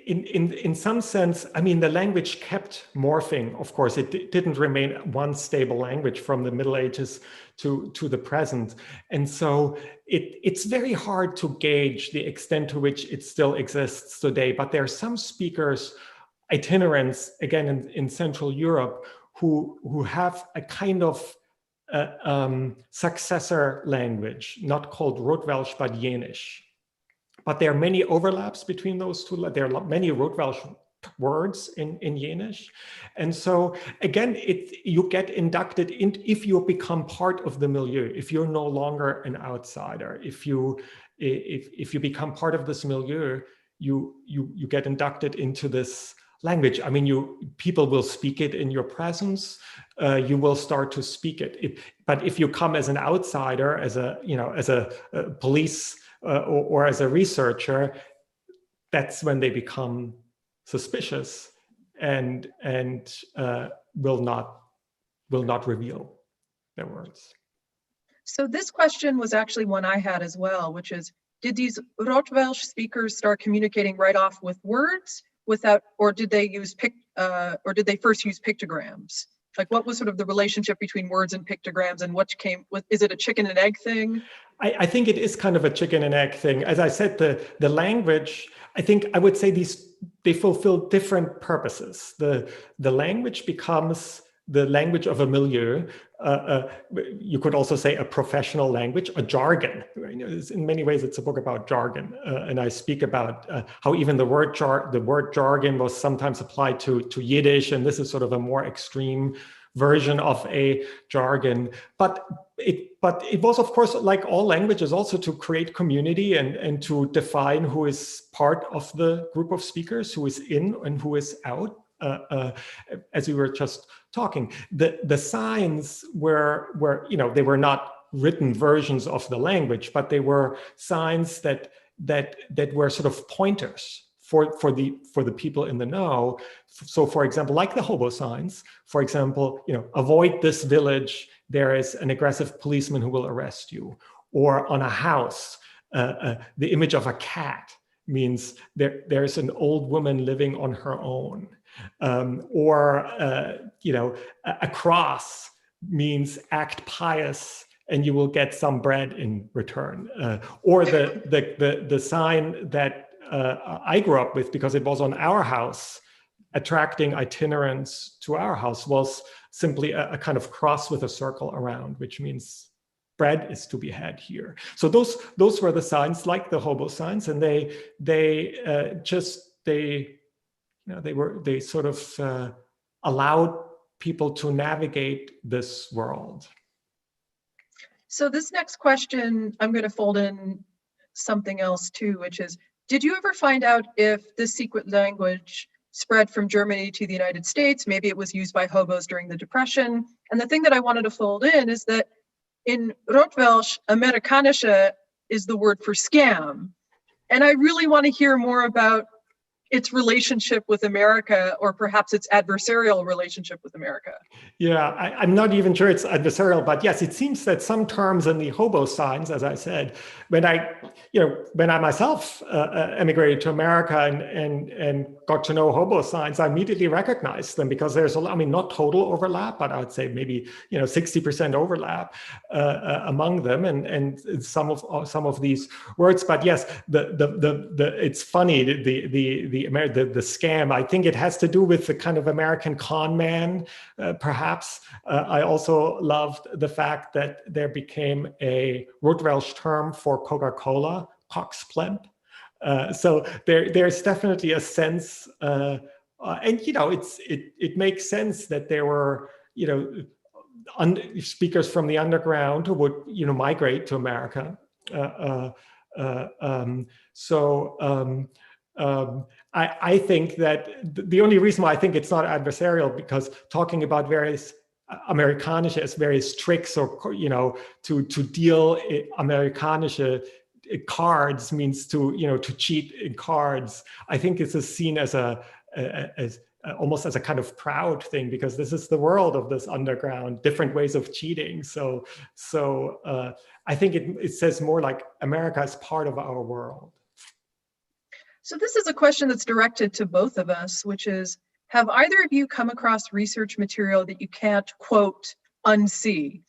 in some sense, I mean, the language kept morphing. Of course, it didn't remain one stable language from the Middle Ages to the present. And so it's very hard to gauge the extent to which it still exists today. But there are some speakers, itinerants, again, in Central Europe, who have a kind of successor language, not called Rotwelsch, but Yiddish. But there are many overlaps between those two. There are many Rotwelsch words in Yiddish. And so again, you get inducted in if you become part of the milieu, if you're no longer an outsider, if you become part of this milieu, you get inducted into this language. I mean, people will speak it in your presence. You will start to speak it. But if you come as an outsider, as a police or as a researcher, that's when they become suspicious and will not reveal their words. So this question was actually one I had as well, which is, did these Rotwelsch speakers start communicating right off with words or did they first use pictograms? Like, what was sort of the relationship between words and pictograms, and is it a chicken and egg thing? I think it is kind of a chicken and egg thing. As I said, the language, I would say they fulfill different purposes. The language becomes the language of a milieu. You could also say a professional language, a jargon. In many ways, it's a book about jargon, and I speak about how even the word jargon was sometimes applied to Yiddish, and this is sort of a more extreme version of a jargon. But it was, of course, like all languages, also to create community and to define who is part of the group of speakers, who is in and who is out. As we were just talking, the signs were they were not written versions of the language, but they were signs that were sort of pointers for the people in the know. So, for example, like the Hobo signs, for example, avoid this village. There is an aggressive policeman who will arrest you. Or on a house, the image of a cat means there's an old woman living on her own. Or a cross means act pious and you will get some bread in return. Or the sign that I grew up with, because it was on our house, attracting itinerants to our house, was simply a kind of cross with a circle around, which means bread is to be had here. So those were the signs, like the Hobo signs, and they sort of allowed people to navigate this world. So this next question, I'm going to fold in something else too, which is, did you ever find out if this secret language spread from Germany to the United States? Maybe it was used by hobos during the Depression. And the thing that I wanted to fold in is that in Rotwelsch, Amerikanische is the word for scam. And I really want to hear more about its relationship with America, or perhaps its adversarial relationship with America. Yeah, I'm not even sure it's adversarial, but yes, it seems that some terms in the Hobo signs, as I said, when I myself emigrated to America and got to know Hobo signs, I immediately recognized them, because there's not total overlap, but I would say maybe 60% overlap among them, and some of these words. But yes, it's funny, the scam. I think it has to do with the kind of American con man, perhaps. I also loved the fact that there became a Rotwelsch term for Coca-Cola, Coxpleb. So there's definitely a sense, and it makes sense that there were speakers from the underground who would migrate to America. I think that the only reason why I think it's not adversarial, because talking about various Amerikanische as various tricks, or to deal Amerikanische cards means to cheat in cards. I think this is seen as almost as a kind of proud thing, because this is the world of this underground, different ways of cheating. So I think it says more like America is part of our world. So this is a question that's directed to both of us, which is, have either of you come across research material that you can't, quote, unsee?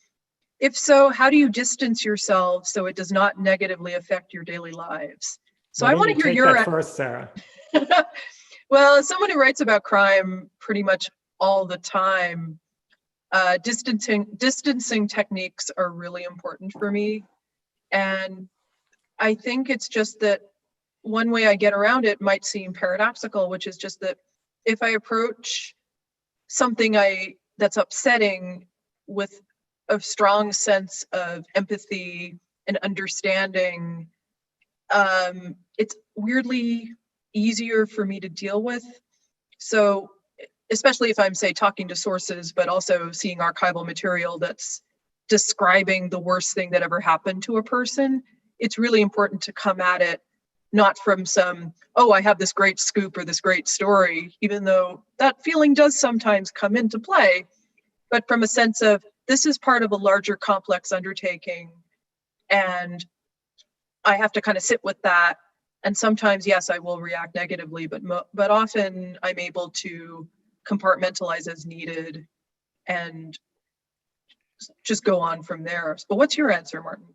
If so, how do you distance yourselves so it does not negatively affect your daily lives? So I want to hear your first, Sarah. Well, as someone who writes about crime pretty much all the time, distancing techniques are really important for me. And I think it's just that one way I get around it might seem paradoxical, which is just that if I approach something that's upsetting with a strong sense of empathy and understanding, it's weirdly easier for me to deal with. So especially if I'm, say, talking to sources, but also seeing archival material that's describing the worst thing that ever happened to a person, it's really important to come at it not from some, oh, I have this great scoop or this great story, even though that feeling does sometimes come into play, but from a sense of, this is part of a larger complex undertaking, and I have to kind of sit with that. And sometimes, yes, I will react negatively, but often I'm able to compartmentalize as needed and just go on from there. But what's your answer, Martin?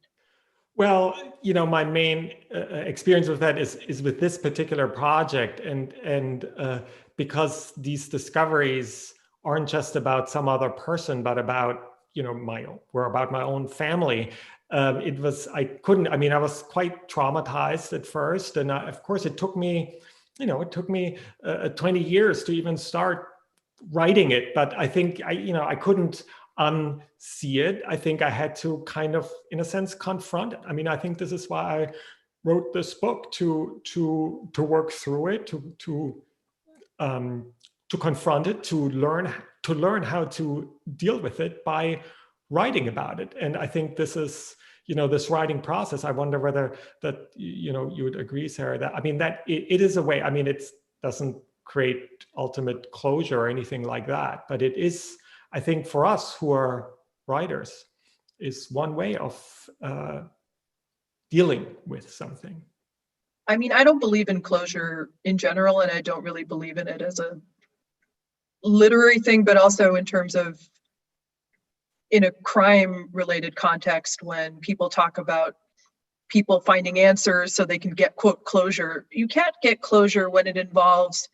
Well, my main experience with that is with this particular project, and because these discoveries aren't just about some other person, but about about my own family. I was quite traumatized at first, and of course it took me 20 years to even start writing it. But I think I couldn't unsee it. I think I had to kind of, in a sense, confront it. I think this is why I wrote this book, to work through it, to confront it, to learn how to deal with it by writing about it. And I think this is, this writing process. I wonder whether that you would agree, Sarah, that that it is a way. It doesn't create ultimate closure or anything like that, but it is, I think, for us who are writers, is one way of dealing with something. I don't believe in closure in general, and I don't really believe in it as a literary thing, but also in terms of in a crime-related context, when people talk about people finding answers so they can get, quote, closure. You can't get closure when it involves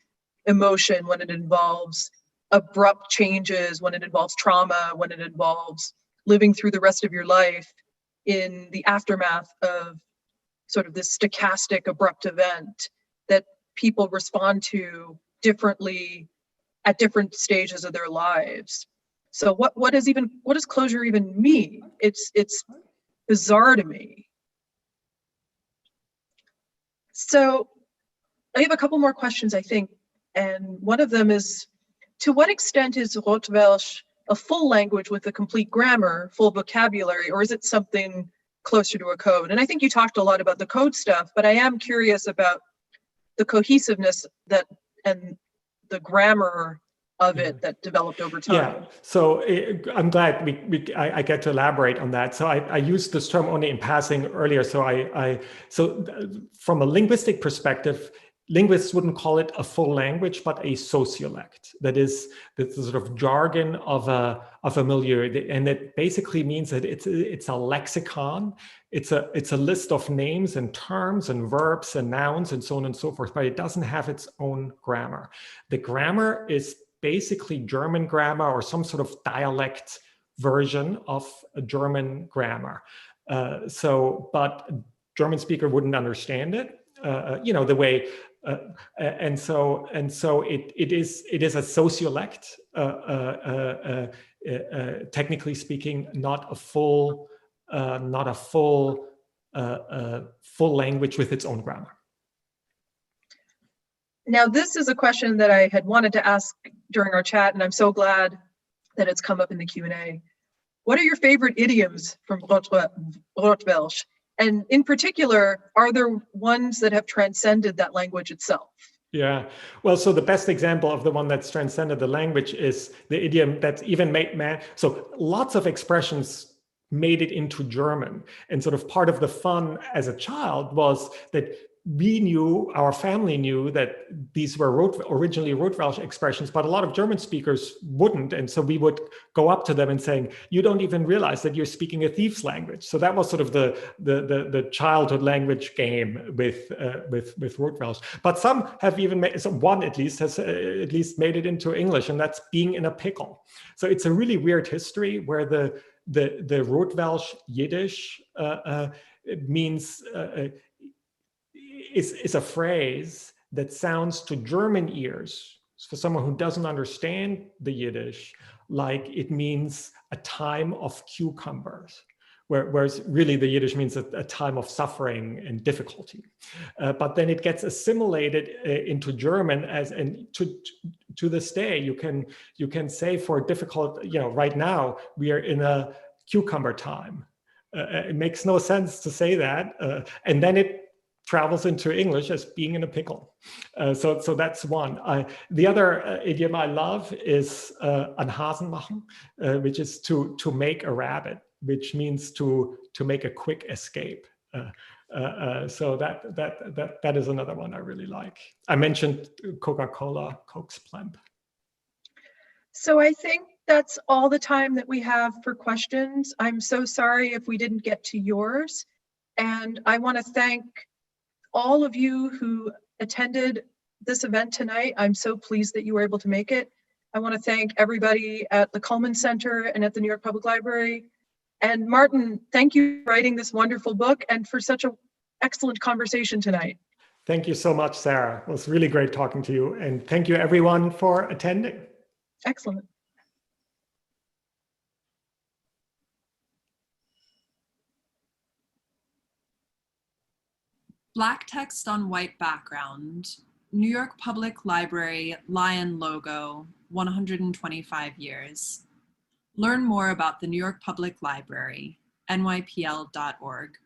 emotion, when it involves abrupt changes, when it involves trauma, when it involves living through the rest of your life in the aftermath of sort of this stochastic, abrupt event that people respond to differently at different stages of their lives. So what does closure even mean? It's bizarre to me. So I have a couple more questions, I think, and one of them is, to what extent is Rotwelsch a full language with a complete grammar, full vocabulary, or is it something closer to a code? And I think you talked a lot about the code stuff, but I am curious about the cohesiveness and the grammar of it that developed over time. Yeah, so I'm glad I get to elaborate on that. So I used this term only in passing earlier. So from a linguistic perspective, linguists wouldn't call it a full language, but a sociolect. That is the sort of jargon of a milieu, and it basically means that it's a lexicon. It's a list of names and terms and verbs and nouns and so on and so forth, but it doesn't have its own grammar. The grammar is basically German grammar or some sort of dialect version of a German grammar. But German speaker wouldn't understand it, the way. And so it is a sociolect, technically speaking, not a full language with its own grammar. Now, this is a question that I had wanted to ask during our chat, and I'm so glad that it's come up in the Q&A. What are your favorite idioms from Rotwelsch? And in particular, are there ones that have transcended that language itself? Yeah, well, so the best example of the one that's transcended the language is the idiom that's even made so lots of expressions made it into German. And sort of part of the fun as a child was that our family knew that these were originally Rotwelsch expressions, but a lot of German speakers wouldn't. And so we would go up to them and saying, you don't even realize that you're speaking a thief's language. So that was sort of the childhood language game with Rotwelsch. But some have even one at least has at least made it into English, and that's being in a pickle. So it's a really weird history where the Rotwelsch Yiddish means is a phrase that sounds to German ears for someone who doesn't understand the Yiddish, like it means a time of cucumbers. Whereas really the Yiddish means a time of suffering and difficulty. But then it gets assimilated into German and to this day, you can say for difficult, right now we are in a cucumber time. It makes no sense to say that. And then it travels into English as being in a pickle. So that's one. The other idiom I love is an Hasen machen, which is to make a rabbit, which means to make a quick escape. So that is another one I really like. I mentioned Coca-Cola, Coke's Plemp. So I think that's all the time that we have for questions. I'm so sorry if we didn't get to yours. And I want to thank all of you who attended this event tonight. I'm so pleased that you were able to make it. I want to thank everybody at the Cullman Center and at the New York Public Library. And Martin, thank you for writing this wonderful book and for such an excellent conversation tonight. Thank you so much, Sarah. It was really great talking to you. And thank you everyone for attending. Excellent. Black text on white background. New York Public Library Lion logo, 125 years. Learn more about the New York Public Library, nypl.org.